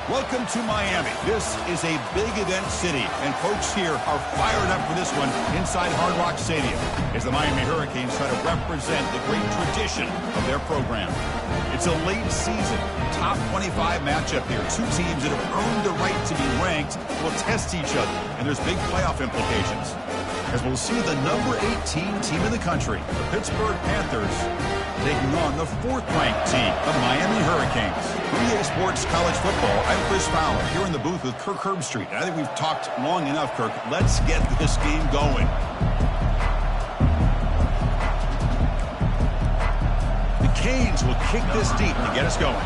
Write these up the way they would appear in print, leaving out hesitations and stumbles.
Welcome to Miami. This is a big event city, and folks here are fired up for this one inside Hard Rock Stadium as the Miami Hurricanes try to represent the great tradition of their program. It's a late season, top 25 matchup here. Two teams that have earned the right to be ranked will test each other, and there's big playoff implications. As we'll see the number 18 team in the country, the Pittsburgh Panthers, taking on the fourth-ranked team, the Miami Hurricanes. From EA Sports College Football, I'm Chris Fowler, here in the booth with Kirk Herbstreit. I think we've talked long enough, Kirk. Let's get this game going. The Canes will kick this deep to get us going.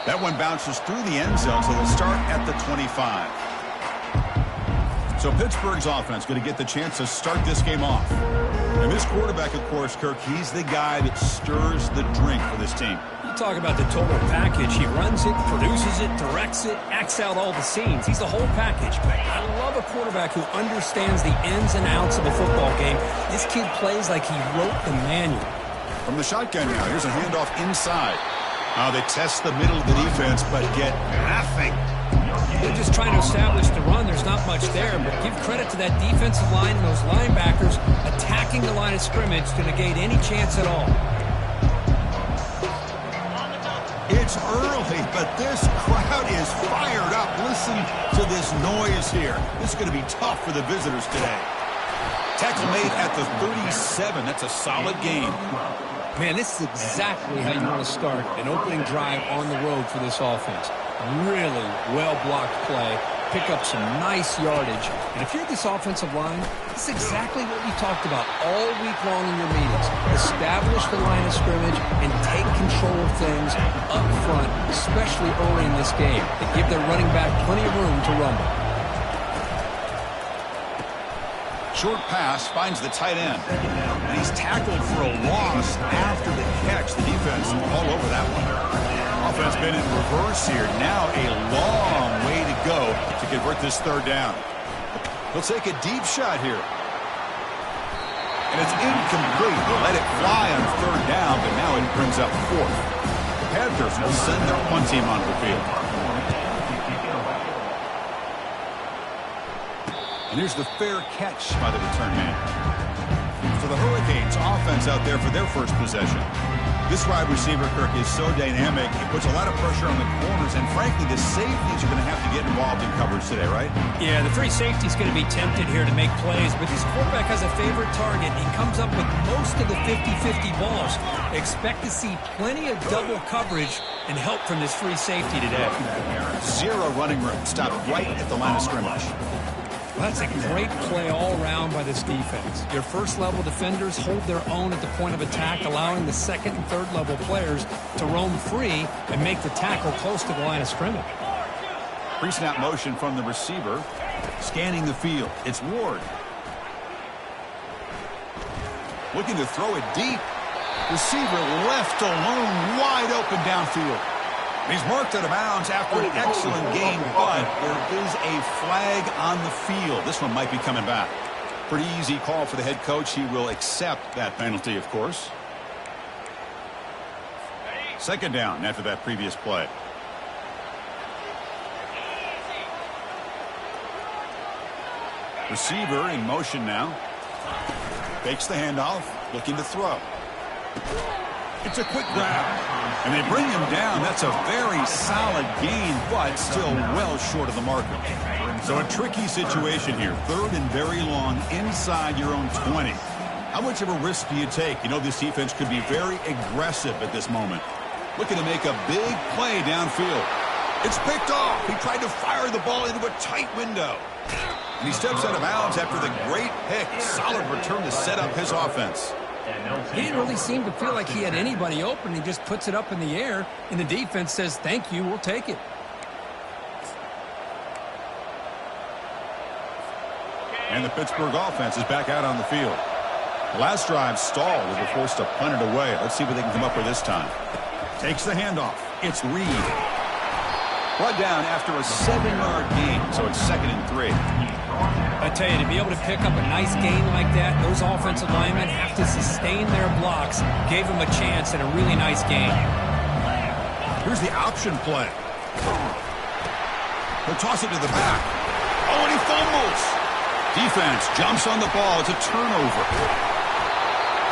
That one bounces through the end zone, so they'll start at the 25. So Pittsburgh's offense going to get the chance to start this game off. And this quarterback, of course, Kirk, he's the guy that stirs the drink for this team. You talk about the total package. He runs it, produces it, directs it, acts out all the scenes. He's the whole package. I love a quarterback who understands the ins and outs of a football game. This kid plays like he wrote the manual. From the shotgun now, here's a handoff inside. They test the middle of the defense, but get nothing. They're just trying to establish the run. There's not much there, but give credit to that defensive line and those linebackers attacking the line of scrimmage to negate any chance at all. It's early, but this crowd is fired up. Listen to this noise here. This is going to be tough for the visitors today. Tackle made at the 37. That's a solid game. Man, this is exactly how you want to start an opening drive on the road for this offense. Really well-blocked play, pick up some nice yardage. And if you're this offensive line, this is exactly what we talked about all week long in your meetings. Establish the line of scrimmage and take control of things up front, especially early in this game, to give their running back plenty of room to rumble. Short pass finds the tight end. And he's tackled for a loss after the catch. The defense all over that one. Offense been in reverse here. Now a long way to go to convert this third down. He'll take a deep shot here. And it's incomplete. They'll let it fly on third down, but now it brings up fourth. The Panthers will send their punt team onto the field. And here's the fair catch by the return man. For the Hurricanes, offense out there for their first possession. This wide receiver, Kirk, is so dynamic. He puts a lot of pressure on the corners, and frankly, the safeties are going to have to get involved in coverage today, right? Yeah, the free safety's going to be tempted here to make plays, but this quarterback has a favorite target. He comes up with most of the 50-50 balls. Expect to see plenty of double coverage and help from this free safety today. Zero running room. Stopped right at the line of scrimmage. Well, that's a great play all around by this defense. Your first-level defenders hold their own at the point of attack, allowing the second and third-level players to roam free and make the tackle close to the line of scrimmage. Pre-snap motion from the receiver. Scanning the field. It's Ward. Looking to throw it deep. Receiver left alone, wide open downfield. He's marked out of bounds after an excellent game, but there is a flag on the field. This one might be coming back. Pretty easy call for the head coach. He will accept that penalty, of course. Second down after that previous play. Receiver in motion now. Fakes the handoff, looking to throw. It's a quick grab. And they bring him down. That's a very solid gain, but still well short of the marker. So a tricky situation here. Third and very long inside your own 20. How much of a risk do you take? You know this defense could be very aggressive at this moment. Looking to make a big play downfield. It's picked off. He tried to fire the ball into a tight window. And he steps out of bounds after the great pick. Solid return to set up his offense. He didn't really seem to feel like he had anybody open. He just puts it up in the air, and the defense says, thank you, we'll take it. And the Pittsburgh offense is back out on the field. The last drive stalled as they're forced to punt it away. Let's see what they can come up with this time. Takes the handoff. It's Reed. Brought down after a 7-yard gain, so it's 2nd and 3. I tell you, to be able to pick up a nice gain like that, those offensive linemen have to sustain their blocks. Gave them a chance at a really nice gain. Here's the option play. He'll toss it to the back. Oh, and he fumbles. Defense jumps on the ball. It's a turnover.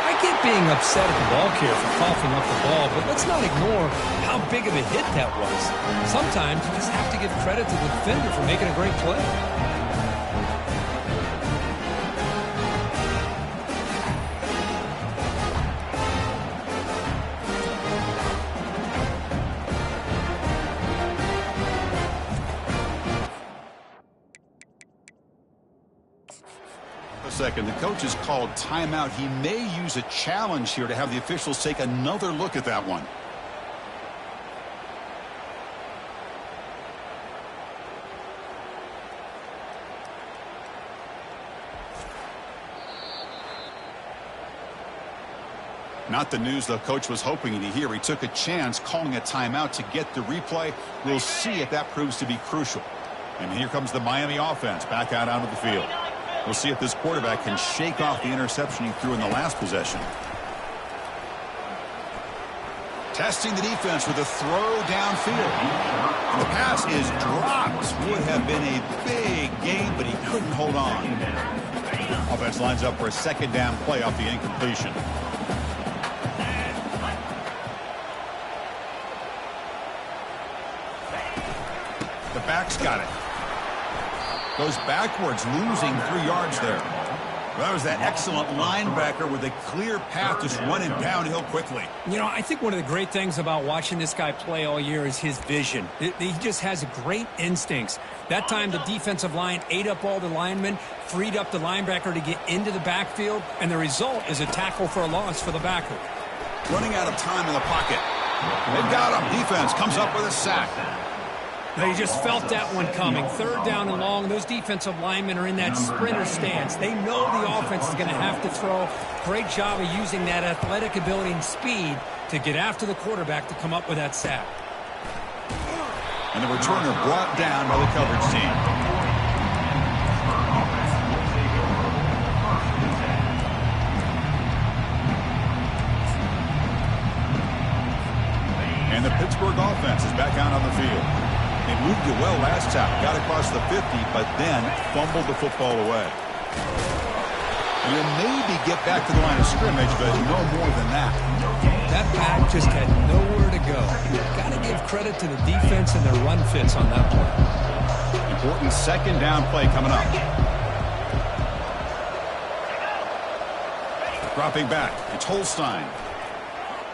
I get being upset at the ball carrier for coughing up the ball, but let's not ignore how big of a hit that was. Sometimes you just have to give credit to the defender for making a great play. Second, the coach has called timeout. He may use a challenge here to have the officials take another look at that one. Not the news the coach was hoping to hear. He took a chance calling a timeout to get the replay. We'll see if that proves to be crucial. And here comes the Miami offense back out onto the field. We'll see if this quarterback can shake off the interception he threw in the last possession. Testing the defense with a throw downfield. And the pass is dropped. Would have been a big gain, but he couldn't hold on. Offense lines up for a second down play off the incompletion. The back's got it. Goes backwards, losing 3 yards there. Well, that was that excellent linebacker with a clear path just running downhill quickly. You know, I think one of the great things about watching this guy play all year is his vision. He just has great instincts. That time the defensive line ate up all the linemen, freed up the linebacker to get into the backfield, and the result is a tackle for a loss for the backer. Running out of time in the pocket. They've got him. Defense comes up with a sack. They just felt that one coming. Third down and long. Those defensive linemen are in that sprinter stance. They know the offense is going to have to throw. Great job of using that athletic ability and speed to get after the quarterback to come up with that sack. And the returner brought down by the coverage team. And the Pittsburgh offense is back out on the field. They moved it well last time, got across the 50, but then fumbled the football away. You'll maybe get back to the line of scrimmage, but no more than that. That back just had nowhere to go. Got to give credit to the defense and their run fits on that play. Important second down play coming up. Dropping back, it's Holstein.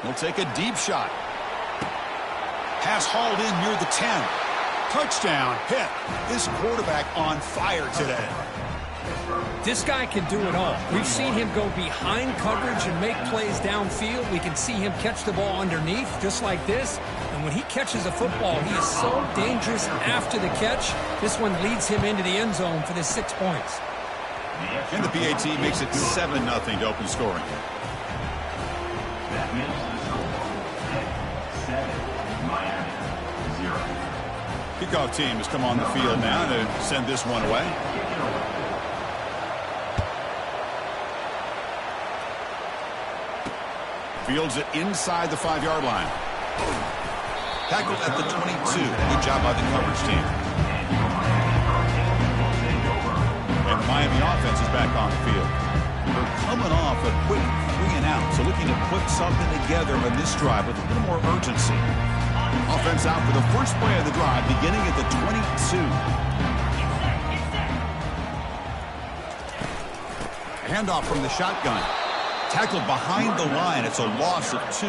He'll take a deep shot. Pass hauled in near the 10. Touchdown, Pitt. This quarterback on fire today. This guy can do it all. We've seen him go behind coverage and make plays downfield. We can see him catch the ball underneath, just like this. And when he catches a football, he is so dangerous after the catch. This one leads him into the end zone for the 6 points. And the PAT makes it 7-0 to open scoring. Kickoff team has come on the field now to send this one away. Fields it inside the 5-yard line. Tackled at the 22. Good job by the coverage team. And the Miami offense is back on the field. They're coming off a quick 3 and out, so looking to put something together on this drive with a little more urgency. Offense out for the first play of the drive, beginning at the 22. Handoff from the shotgun. Tackled behind the line. It's a loss of 2.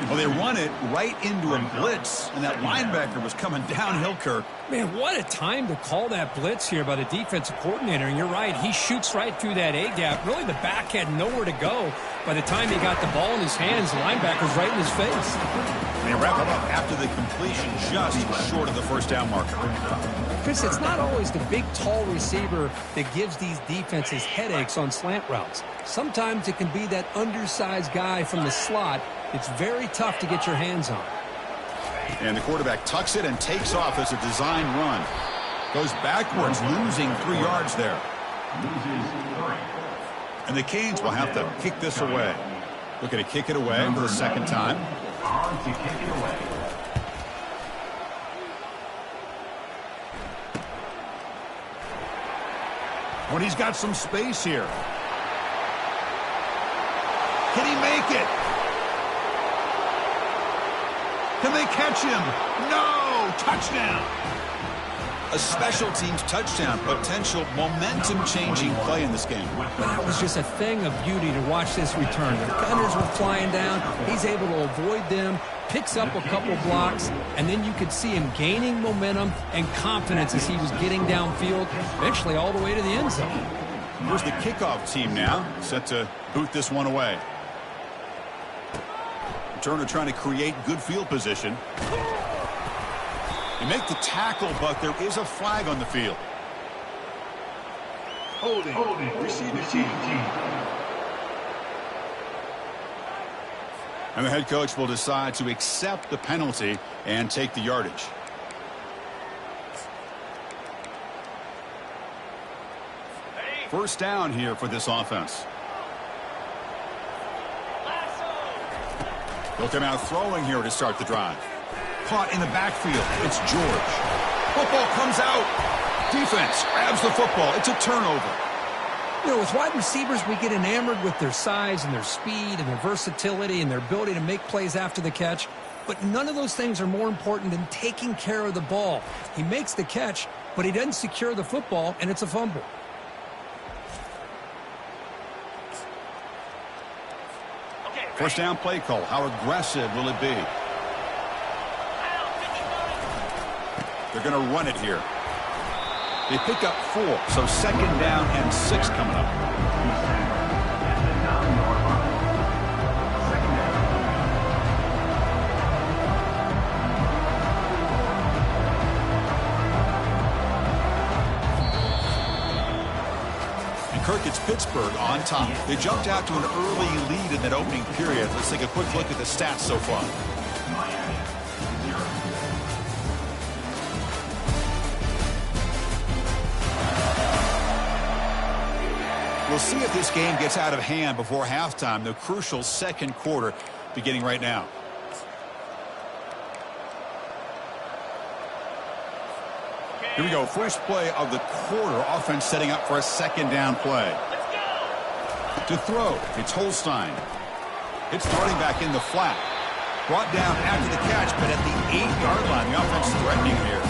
Well, they run it right into a blitz, and that linebacker was coming downhill, Kirk. Man, what a time to call that blitz here by the defensive coordinator. And you're right, he shoots right through that A-gap. Really, the back had nowhere to go. By the time he got the ball in his hands, the linebacker's right in his face. They wrap it up after the completion, just short of the first down marker. Chris, it's not always the big, tall receiver that gives these defenses headaches on slant routes. Sometimes it can be that undersized guy from the slot. It's very tough to get your hands on. And the quarterback tucks it and takes off as a design run. Goes backwards, losing 3 yards there. And the Canes will have to kick this away. Looking to kick it away for the second time. When he's got some space here. Can he make it? Can they catch him? No! Touchdown! A special teams touchdown. Potential momentum-changing play in this game. That was just a thing of beauty to watch this return. The Gunners were flying down. He's able to avoid them, picks up a couple blocks, and then you could see him gaining momentum and confidence as he was getting downfield, eventually all the way to the end zone. Here's the kickoff team now, set to boot this one away. Turner trying to create good field position. They make the tackle, but there is a flag on the field. Holding. Receiving team. And the head coach will decide to accept the penalty and take the yardage. First down here for this offense. They'll come out throwing here to start the drive. Caught in the backfield. It's George. Football comes out. Defense grabs the football. It's a turnover. You know, as wide receivers, we get enamored with their size and their speed and their versatility and their ability to make plays after the catch. But none of those things are more important than taking care of the ball. He makes the catch, but he doesn't secure the football, and it's a fumble. First down play call. How aggressive will it be? They're going to run it here. They pick up 4, so second down and 6 coming up. And Kirk, it's Pittsburgh on top. They jumped out to an early lead in that opening period. Let's take a quick look at the stats so far. We'll see if this game gets out of hand before halftime. The crucial second quarter beginning right now. Here we go. First play of the quarter. Offense setting up for a second down play. To throw, it's Holstein. It's starting back in the flat. Brought down after the catch, but at the 8-yard line, the offense threatening here.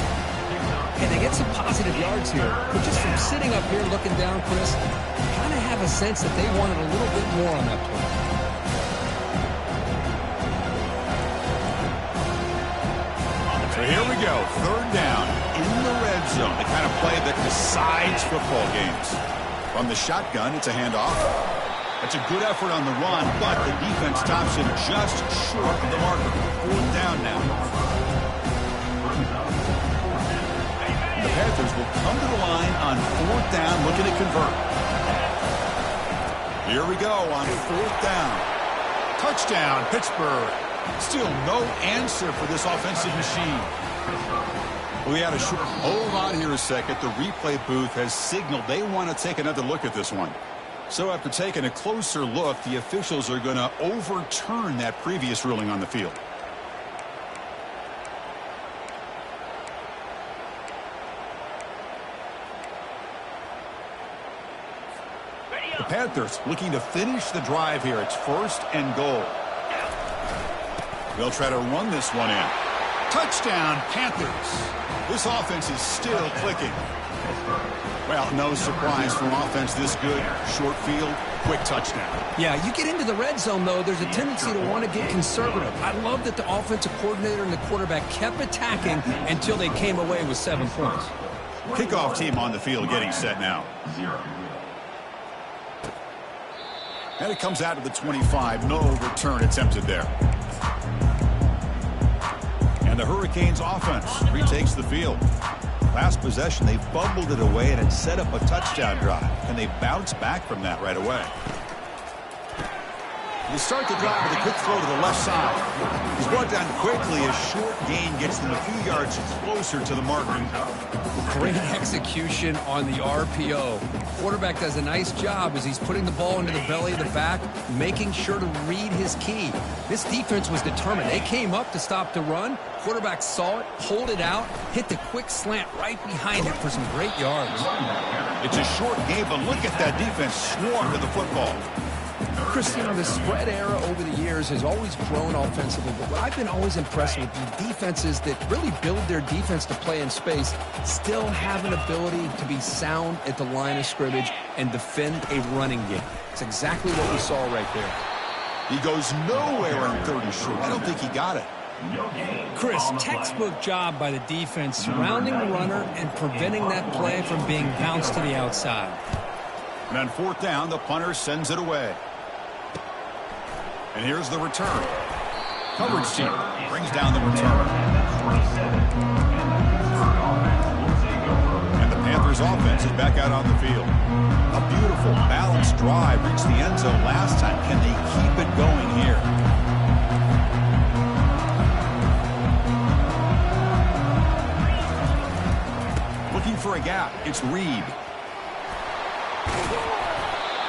And they get some positive yards here. But just from sitting up here looking down, Chris, kind of have a sense that they wanted a little bit more on that play. So here we go. Third down in the red zone. The kind of play that decides football games. From the shotgun, it's a handoff. That's a good effort on the run, but the defense stops him just short of the marker. Fourth down now. The Panthers will come to the line on fourth down, looking to convert. Here we go on fourth down. Touchdown, Pittsburgh. Still no answer for this offensive machine. We had a short. Hold on here a second. The replay booth has signaled they want to take another look at this one. So after taking a closer look, the officials are going to overturn that previous ruling on the field. The Panthers looking to finish the drive here. It's first and goal. They'll try to run this one in. Touchdown, Panthers. This offense is still clicking. Well, no surprise from offense this good. Short field, quick touchdown. Yeah, you get into the red zone, though, there's a tendency to want to get conservative. I love that the offensive coordinator and the quarterback kept attacking until they came away with 7 points. Kickoff team on the field getting set now. And it comes out to the 25. No return attempted there. And the Hurricanes offense retakes the field. Last possession, they fumbled it away and it set up a touchdown drive. And they bounce back from that right away. You start the drive with a quick throw to the left side. He's brought down quickly. A short gain gets them a few yards closer to the marker. Great execution on the RPO. Quarterback does a nice job as he's putting the ball into the belly of the back, making sure to read his key. This defense was determined. They came up to stop the run. Quarterback saw it, pulled it out, hit the quick slant right behind it for some great yards. It's a short game, but look at that defense swarm to the football. Chris, you know, the spread era over the years has always grown offensively, but what I've been always impressed with the defenses that really build their defense to play in space still have an ability to be sound at the line of scrimmage and defend a running game. It's exactly what we saw right there. He goes nowhere on 30 short. I don't think he got it. Chris, textbook job by the defense surrounding the runner and preventing that play from being bounced to the outside. And on fourth down, the punter sends it away. And here's the return. Coverage team brings down the return. And the Panthers offense is back out on the field. A beautiful, balanced drive reached the end zone last time. Can they keep it going here? Looking for a gap. It's Reed.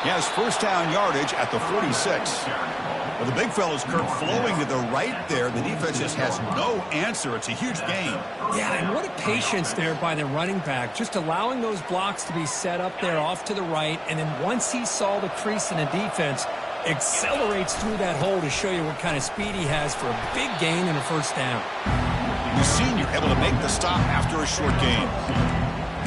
He has first down yardage at the 46. Well, the big fella's Kirk flowing to the right there. The defense just has no answer. It's a huge gain. Yeah, and what a patience there by the running back. Just allowing those blocks to be set up there off to the right. And then once he saw the crease in the defense, accelerates through that hole to show you what kind of speed he has for a big gain and a first down. The senior able to make the stop after a short gain.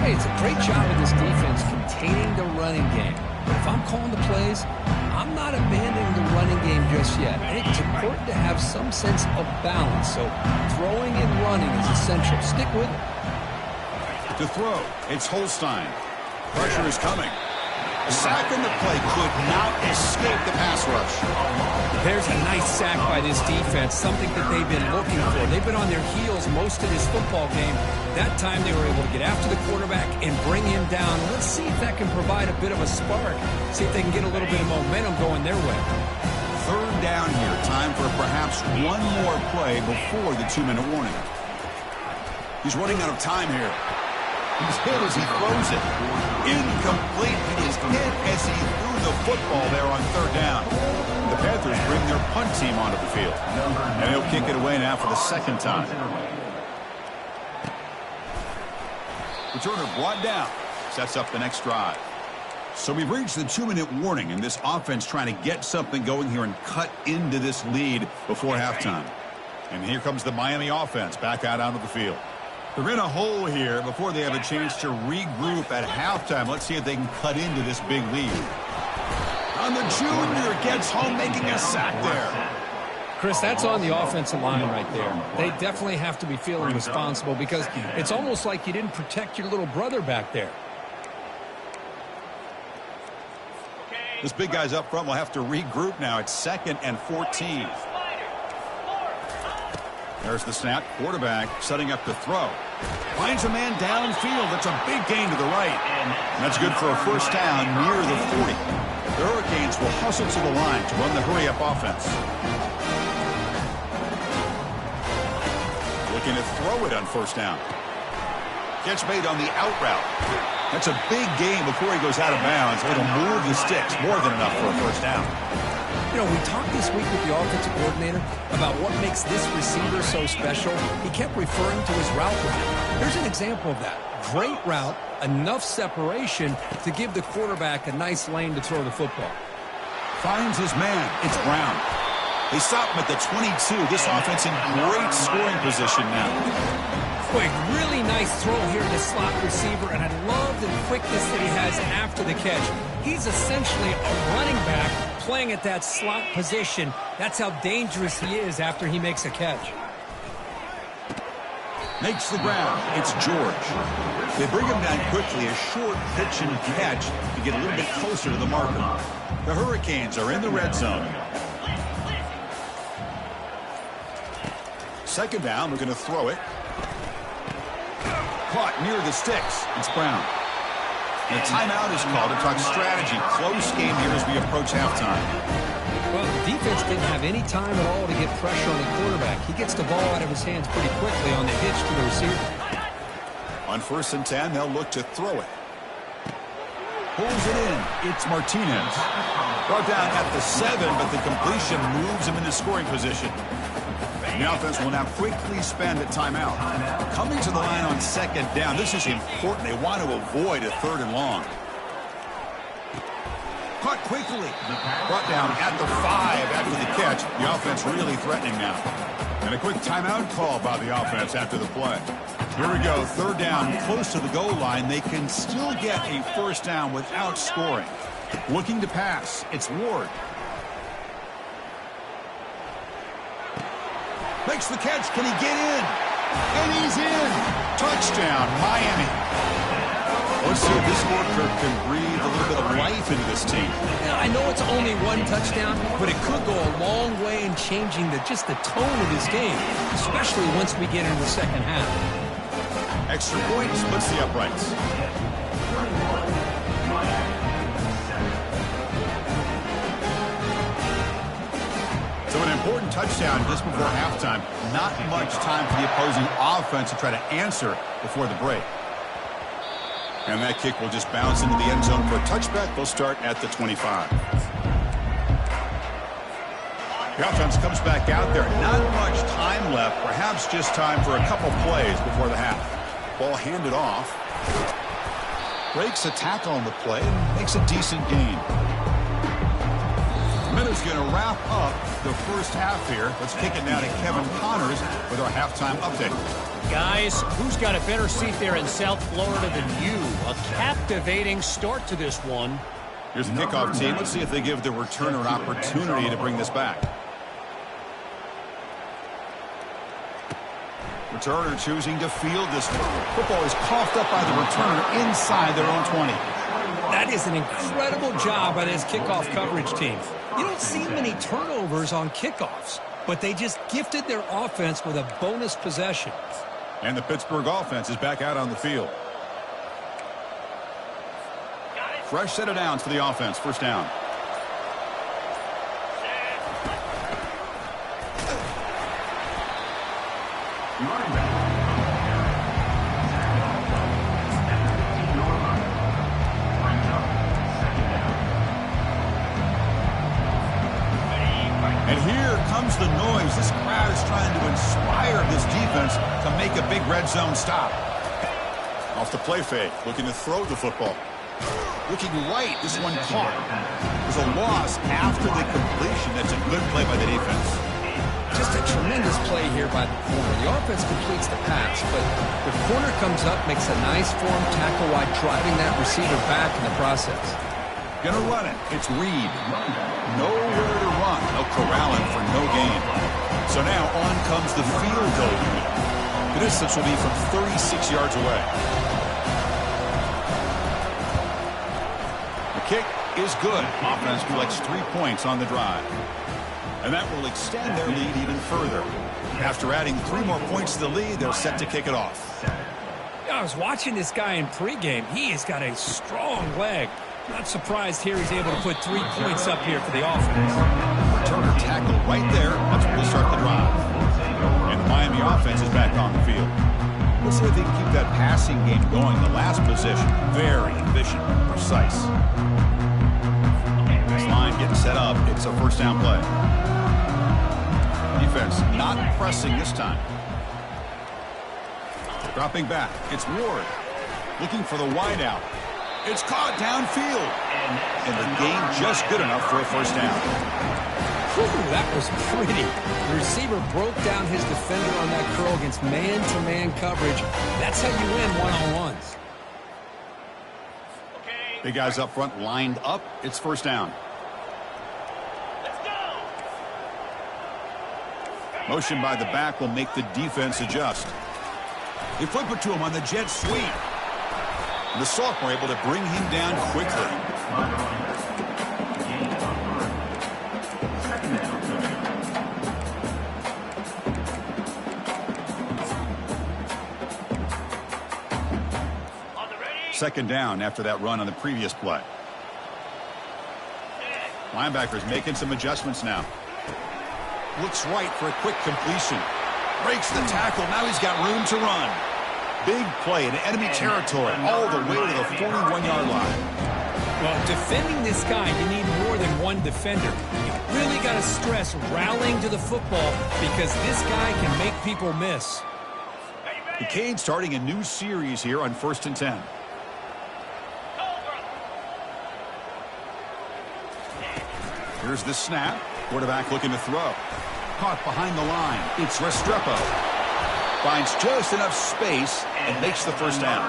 Hey, it's a great job of this defense containing the running game. But if I'm calling the plays, I'm not abandoning the running game just yet. I think it's important to have some sense of balance. So throwing and running is essential. Stick with it. To throw, it's Holstein. Pressure is coming. A sack in the play could not escape the pass rush. There's a nice sack by this defense, something that they've been looking for. They've been on their heels most of this football game. That time they were able to get after the quarterback and bring him down. Let's see if that can provide a bit of a spark. See if they can get a little bit of momentum going their way. Third down here. Time for perhaps one more play before the 2-minute warning. He's running out of time here. He's hit as he throws it. Incomplete. He is hit as he threw the football there on third down. The Panthers bring their punt team onto the field. And he'll kick it away now for the second time. Returner brought down. Sets up the next drive. So we've reached the 2-minute warning, and this offense trying to get something going here and cut into this lead before halftime. And here comes the Miami offense back out onto the field. They're in a hole here before they have a chance to regroup at halftime. Let's see if they can cut into this big lead. And the junior gets home, making a sack there. Chris, that's on the offensive line right there. They definitely have to be feeling responsible because it's almost like you didn't protect your little brother back there. This big guy's up front will have to regroup now. It's 2nd and 14. There's the snap. Quarterback setting up to throw. Finds a man downfield. That's a big gain to the right. And that's good for a first down near the 40. The Hurricanes will hustle to the line to run the hurry-up offense. Looking to throw it on first down. Catch made on the out route. That's a big gain before he goes out of bounds. It'll move the sticks. More than enough for a first down. You know, we talked this week with the offensive coordinator about what makes this receiver so special. He kept referring to his route running. Here's an example of that. Great route, enough separation to give the quarterback a nice lane to throw the football. Finds his man. It's Brown. They stop him at the 22. This offense in great scoring position now. Quick, really nice throw here to slot receiver, and I love the quickness that he has after the catch. He's essentially a running back playing at that slot position. That's how dangerous he is after he makes a catch. Makes the ground. It's George. They bring him down quickly. A short pitch and catch to get a little bit closer to the marker. The Hurricanes are in the red zone. Second down. We're going to throw it. Caught near the sticks. It's Brown. And a timeout is called to talk strategy. Close game here as we approach halftime. Well, defense didn't have any time at all to get pressure on the quarterback. He gets the ball out of his hands pretty quickly on the hitch to the receiver. On 1st and 10, they'll look to throw it. Pulls it in. It's Martinez. Brought down at the 7, but the completion moves him into scoring position. The offense will now quickly spend a timeout. Coming to the line on 2nd down. This is important. They want to avoid a 3rd and long. Caught quickly. Brought down at the 5 after the catch. The offense really threatening now. And a quick timeout call by the offense after the play. Here we go. 3rd down, close to the goal line. They can still get a 1st down without scoring. Looking to pass. It's Ward. Makes the catch. Can he get in? And he's in. Touchdown, Miami. Let's see if this score can breathe a little bit of life into this team. Yeah, I know it's only 1 touchdown, but it could go a long way in changing just the tone of this game, especially once we get into the 2nd half. Extra point splits the uprights. So an important touchdown just before halftime. Not much time for the opposing offense to try to answer before the break. And that kick will just bounce into the end zone for a touchback. They'll start at the 25. The offense comes back out there. Not much time left. Perhaps just time for a couple plays before the half. Ball handed off. Breaks a tackle on the play and makes a decent gain. Minute's going to wrap up the 1st half here. Let's kick it now to Kevin Connors with our halftime update. Guys, who's got a better seat there in South Florida than you? A captivating start to this one. Here's the kickoff team. Let's see if they give the returner an opportunity to bring this back. Returner choosing to field this one. Football is coughed up by the returner inside their own 20. That is an incredible job by this kickoff coverage team. You don't see many turnovers on kickoffs, but they just gifted their offense with a bonus possession. And the Pittsburgh offense is back out on the field. Fresh set of downs for the offense. 1st down. And here comes the noise. This crowd is trying to inspire this defense to make a big red zone stop. Off the play fake, looking to throw the football. Looking right, this one caught. There's a loss after the completion. That's a good play by the defense. Just a tremendous play here by the corner. The offense completes the pass, but the corner comes up, makes a nice form tackle while driving that receiver back in the process. Gonna run it. It's Reed. Nowhere to run. They'll corral him for no gain. So now on comes the field goal unit. The distance will be from 36 yards away. The kick is good. Offense collects 3 points on the drive. And that will extend their lead even further. After adding 3 more points to the lead, they're set to kick it off. I was watching this guy in pregame. He has got a strong leg. Not surprised here he's able to put 3 points up here for the offense. Returner tackle right there. That's where we start the drive. And the Miami offense is back on the field. Let's see if they can keep that passing game going. The last possession, very efficient, precise. This line getting set up. It's a 1st down play. Defense not pressing this time. Dropping back. It's Ward. Looking for the wideout. It's caught downfield. And the gain just good enough for a 1st down. Whew, that was pretty. The receiver broke down his defender on that curl against man-to-man coverage. That's how you win one-on-ones. Big guys up front lined up. It's 1st down. Motion by the back will make the defense adjust. They flip it to him on the jet sweep. The sophomore able to bring him down quickly. Second down after that run on the previous play. Linebackers making some adjustments now. Looks right for a quick completion. Breaks the tackle. Now he's got room to run. Big play in enemy territory all the way to the 41-yard line. Well, defending this guy, you need more than one defender. You really got to stress rallying to the football because this guy can make people miss. The Canes starting a new series here on 1st and 10. Here's the snap. Quarterback looking to throw. Caught behind the line. It's Restrepo. Finds just enough space and makes the first down.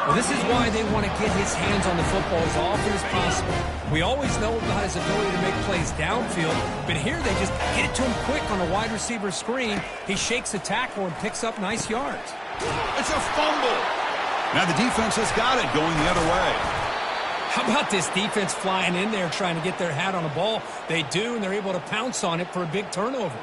Well, this is why they want to get his hands on the football as often as possible. We always know about his ability to make plays downfield, but here they just get it to him quick on a wide receiver screen. He shakes the tackle and picks up nice yards. It's a fumble. Now the defense has got it going the other way. How about this defense flying in there trying to get their hat on a ball? They do, and they're able to pounce on it for a big turnover.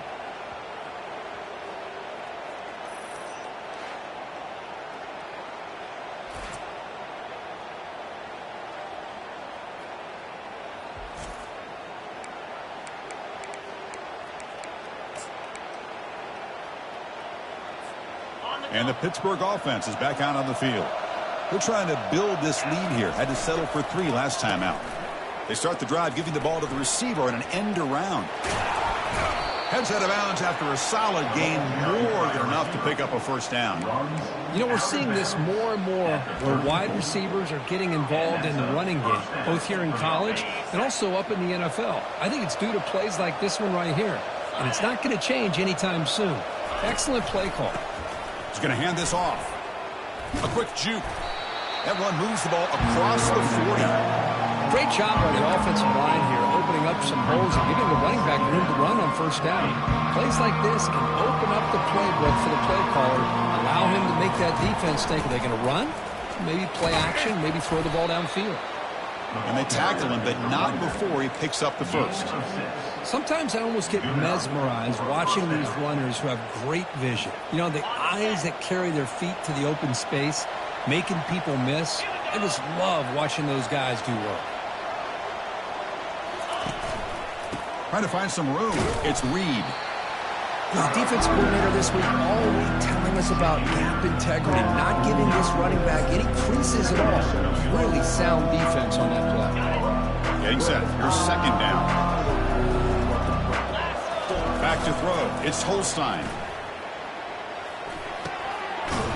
And the Pittsburgh offense is back out on the field. They're trying to build this lead here. Had to settle for 3 last time out. They start the drive giving the ball to the receiver in an end around. Heads out of bounds after a solid gain, more than enough to pick up a first down. You know, we're seeing this more and more where wide receivers are getting involved in the running game, both here in college and also up in the NFL. I think it's due to plays like this one right here. And it's not going to change anytime soon. Excellent play call. He's going to hand this off. A quick juke. That run moves the ball across the 40. Great job by the offensive line here, opening up some holes and giving the running back room to run on first down. Plays like this can open up the playbook for the play caller, allow him to make that defense think, are they going to run? Maybe play action, maybe throw the ball downfield. And they tackle him, but not before he picks up the first. Sometimes I almost get mesmerized watching these runners who have great vision. You know, the eyes that carry their feet to the open space, making people miss. I just love watching those guys do work. Trying to find some room. It's Reed. The defense coordinator this week all week telling us about gap integrity, not giving this running back any creases at all. Really sound defense on that play. Getting set. Here's second down. Back to throw. It's Holstein.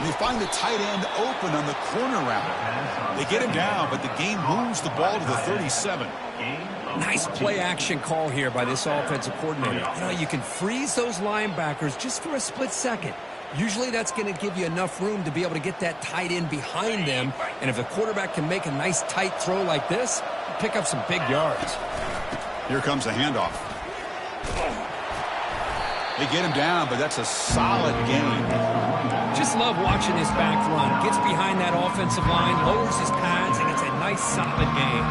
They find the tight end open on the corner route. They get him down, but the game moves the ball to the 37. Nice play action call here by this offensive coordinator. You know, you can freeze those linebackers just for a split second. Usually that's going to give you enough room to be able to get that tight end behind them. And if the quarterback can make a nice tight throw like this, pick up some big yards. Here comes the handoff. They get him down, but that's a solid gain. Just love watching this back run. Gets behind that offensive line, lowers his pads, and it's a nice solid gain.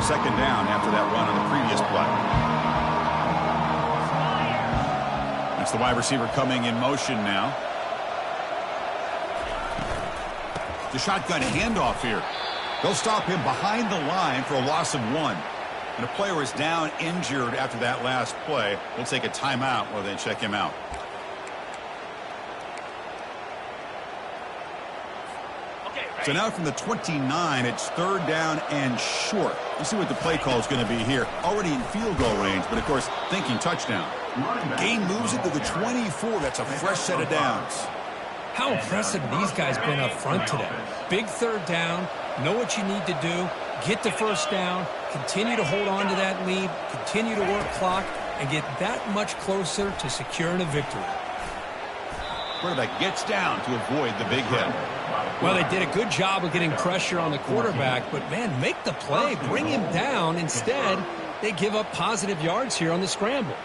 Second down after that run on the previous play. That's the wide receiver coming in motion now. The shotgun handoff here. They'll stop him behind the line for a loss of 1. And a player is down injured after that last play. We'll take a timeout while they check him out. So now from the 29, it's third down and short. Let's see what the play call is going to be here. Already in field goal range, but of course, thinking touchdown. Gain moves it to the 24. That's a fresh set of downs. How impressive these guys been up front today. Big third down, know what you need to do, get the first down, continue to hold on to that lead, continue to work clock, and get that much closer to securing a victory. Quarterback gets down to avoid the big hit. Well, they did a good job of getting pressure on the quarterback, but, man, make the play, bring him down. Instead, they give up positive yards here on the scramble.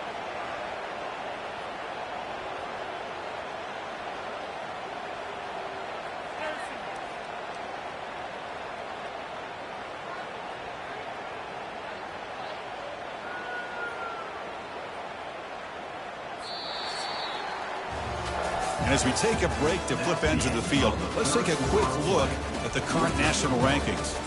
And as we take a break to flip ends of the field, let's take a quick look at the current national rankings.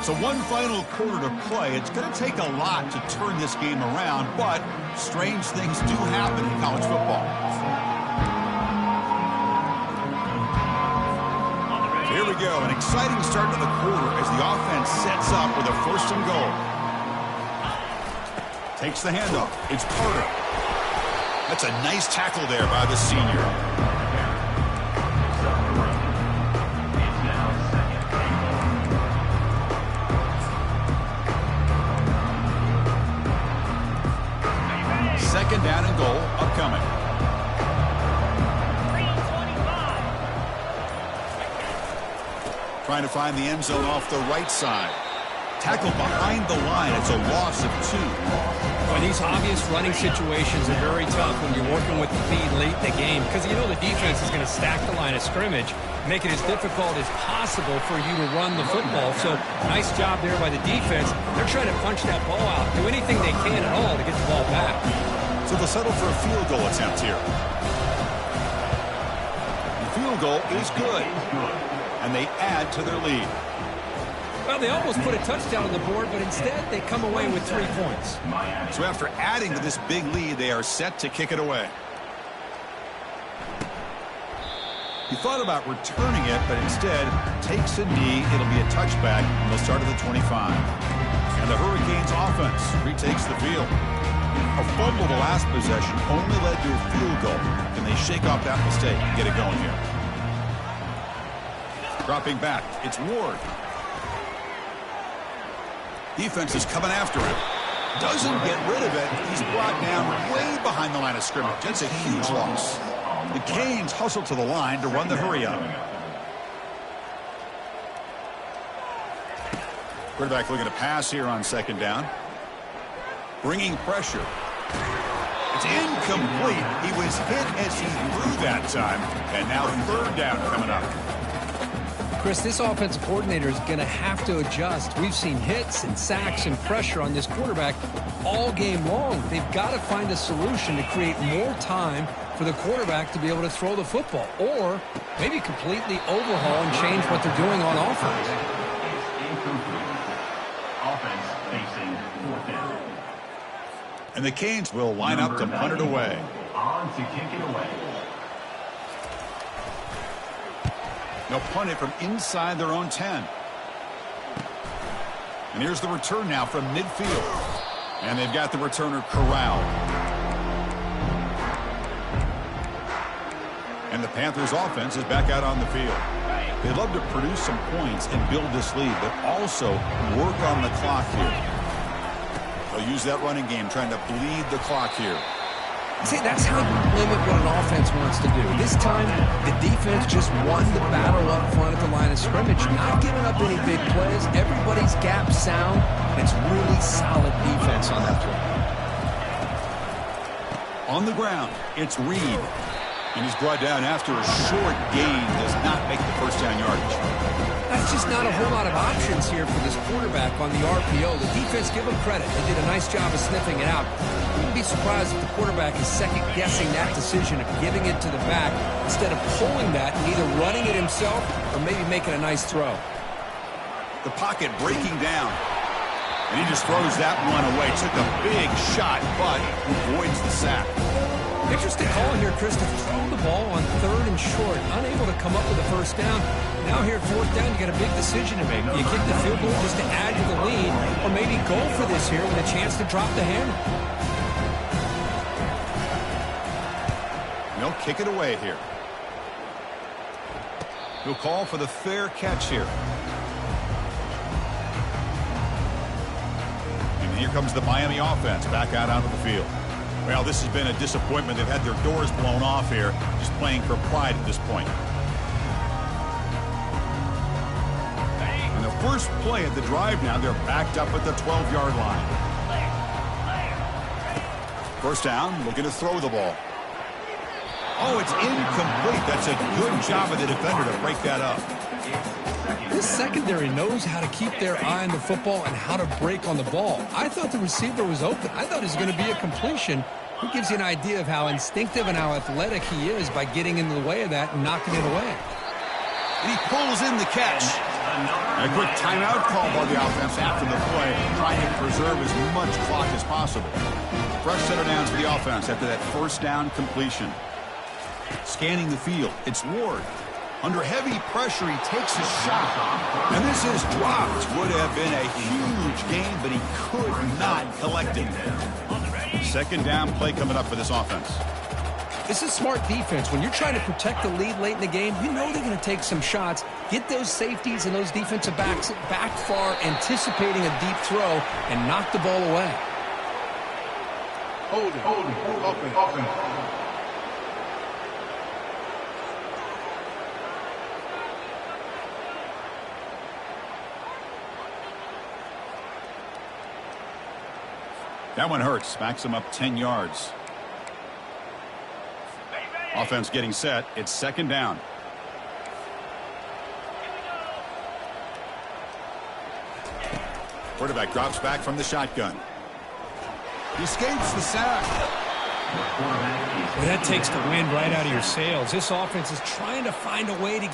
So one final quarter to play. It's going to take a lot to turn this game around, but strange things do happen in college football. So here we go. An exciting start to the quarter as the offense sets up with a 1st and goal. Takes the handoff. It's Carter. That's a nice tackle there by the senior. Second down and goal upcoming. Trying to find the end zone off the right side. Tackled behind the line. It's a loss of 2. Well, these obvious running situations are very tough when you're working with the feed late in the game because you know the defense is going to stack the line of scrimmage, make it as difficult as possible for you to run the football. So nice job there by the defense. They're trying to punch that ball out, do anything they can at all to get the ball back. So they'll settle for a field goal attempt here. The field goal is good. And they add to their lead. Well, they almost put a touchdown on the board, but instead they come away with 3 points. So after adding to this big lead, they are set to kick it away. He thought about returning it, but instead takes a knee. It'll be a touchback, and they'll start at the 25. And the Hurricanes offense retakes the field. A fumble the last possession only led to a field goal. Can they shake off that mistake and get it going here? Dropping back, it's Ward. Defense is coming after him. Doesn't get rid of it. He's brought down way behind the line of scrimmage. That's a huge loss. The Canes hustle to the line to run the hurry-up. Quarterback looking to pass here on 2nd down. Bringing pressure. It's incomplete. He was hit as he threw that time. And now 3rd down coming up. Chris, this offensive coordinator is going to have to adjust. We've seen hits and sacks and pressure on this quarterback all game long. They've got to find a solution to create more time for the quarterback to be able to throw the football, or maybe completely overhaul and change what they're doing on offense. And the Canes will line up to punt it away. On to kick it away. They'll punt it from inside their own 10. And here's the return now from midfield. And they've got the returner corralled. And the Panthers offense is back out on the field. They love to produce some points and build this lead, but also work on the clock here. They'll use that running game, trying to bleed the clock here. See, that's how you limit what an offense wants to do. This time, the defense just won the battle up front at the line of scrimmage, not giving up any big plays. Everybody's gap sound, and it's really solid defense on that play. On the ground, it's Reed. And he's brought down after a short gain, does not make the 1st down yardage. That's just not a whole lot of options here for this quarterback on the RPO. The defense, give them credit. They did a nice job of sniffing it out. I wouldn't be surprised if the quarterback is second-guessing that decision of giving it to the back instead of pulling that and either running it himself or maybe making a nice throw. The pocket breaking down. And he just throws that one away. Took a big shot, but avoids the sack. Interesting call here, Chris, to throw the ball on 3rd and short, unable to come up with a 1st down. Now here at 4th down, you got a big decision to make. You kick the field goal just to add to the lead, or maybe go for this here with a chance to drop the hammer. And they'll kick it away here. He'll call for the fair catch here. And here comes the Miami offense back out onto the field. Well, this has been a disappointment. They've had their doors blown off here, just playing for pride at this point. And the first play at the drive now, they're backed up at the 12-yard line. 1st down, looking to throw the ball. Oh, it's incomplete. That's a good job of the defender to break that up. This secondary knows how to keep their eye on the football and how to break on the ball. I thought the receiver was open. I thought it was going to be a completion. It gives you an idea of how instinctive and how athletic he is by getting into the way of that and knocking it away. And he pulls in the catch. A quick timeout call by the offense after the play, trying to preserve as much clock as possible. Fresh set of downs for the offense after that first down completion. Scanning the field, it's Ward. Under heavy pressure, he takes a shot. And this is dropped. Would have been a huge gain, but he could not collect it. Second down play coming up for this offense. This is smart defense. When you're trying to protect the lead late in the game, you know they're going to take some shots, get those safeties and those defensive backs back far, anticipating a deep throw, and knock the ball away. Open. That one hurts. Backs him up 10 yards. Offense getting set. It's second down. Quarterback drops back from the shotgun. He escapes the sack. Well, that takes the wind right out of your sails. This offense is trying to find a way to...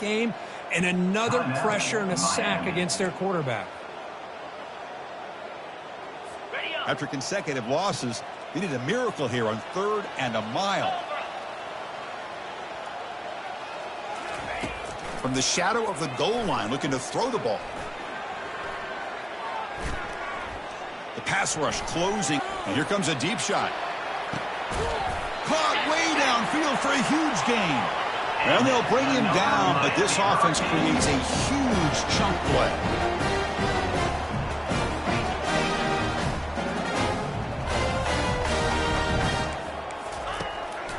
game and another pressure and a sack against their quarterback. After consecutive losses, they did a miracle here on 3rd and a mile. From the shadow of the goal line, looking to throw the ball. The pass rush closing, and here comes a deep shot. Caught way downfield for a huge gain. And they'll bring him down, but this offense creates a huge chunk play.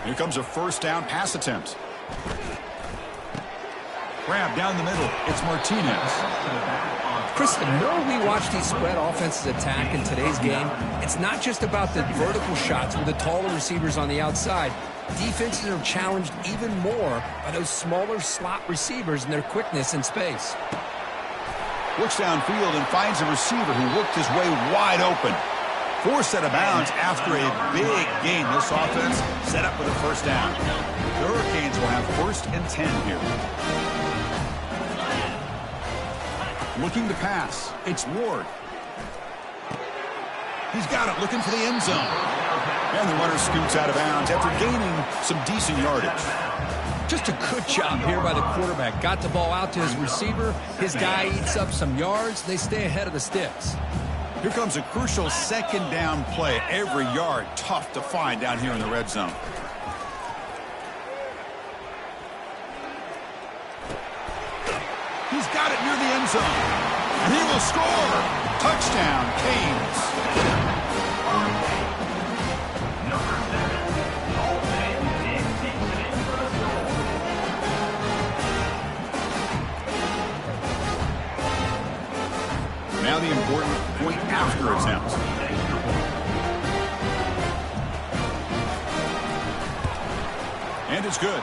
Here comes a first down pass attempt. Grab down the middle. It's Martinez. Chris, the more we watch these spread offenses attack in today's game, it's not just about the vertical shots with the taller receivers on the outside. Defenses are challenged even more by those smaller slot receivers and their quickness in space. Looks downfield and finds a receiver who worked his way wide open. Forced out of bounds after a big gain. This offense set up with a first down. The Hurricanes will have 1st and 10 here. Looking to pass. It's Ward. He's got it, looking for the end zone. And the runner scoots out of bounds after gaining some decent yardage. Just a good job here by the quarterback. Got the ball out to his receiver. His guy eats up some yards. They stay ahead of the sticks. Here comes a crucial second down play. Every yard tough to find down here in the red zone. He's got it near the end zone. And he will score. Touchdown, Canes. Now the important point after attempt. And it's good.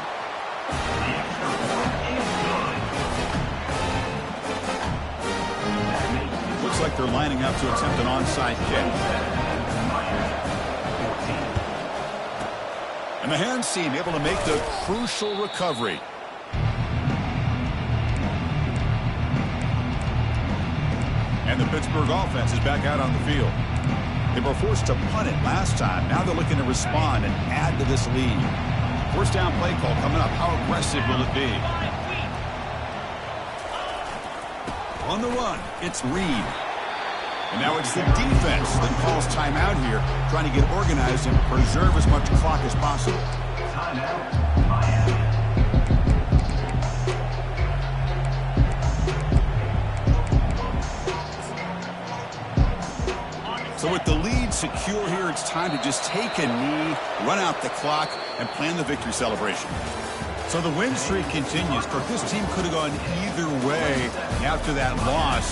like they're lining up to attempt an onside kick. And the hands team able to make the crucial recovery. And the Pittsburgh offense is back out on the field. They were forced to punt it last time. Now they're looking to respond and add to this lead. First down play call coming up. How aggressive will it be? On the run, it's Reed. And now it's the defense that calls timeout here, trying to get organized and preserve as much clock as possible. So with the lead secure here, it's time to just take a knee, run out the clock, and plan the victory celebration. So the win streak continues. But this team could have gone either way after that loss.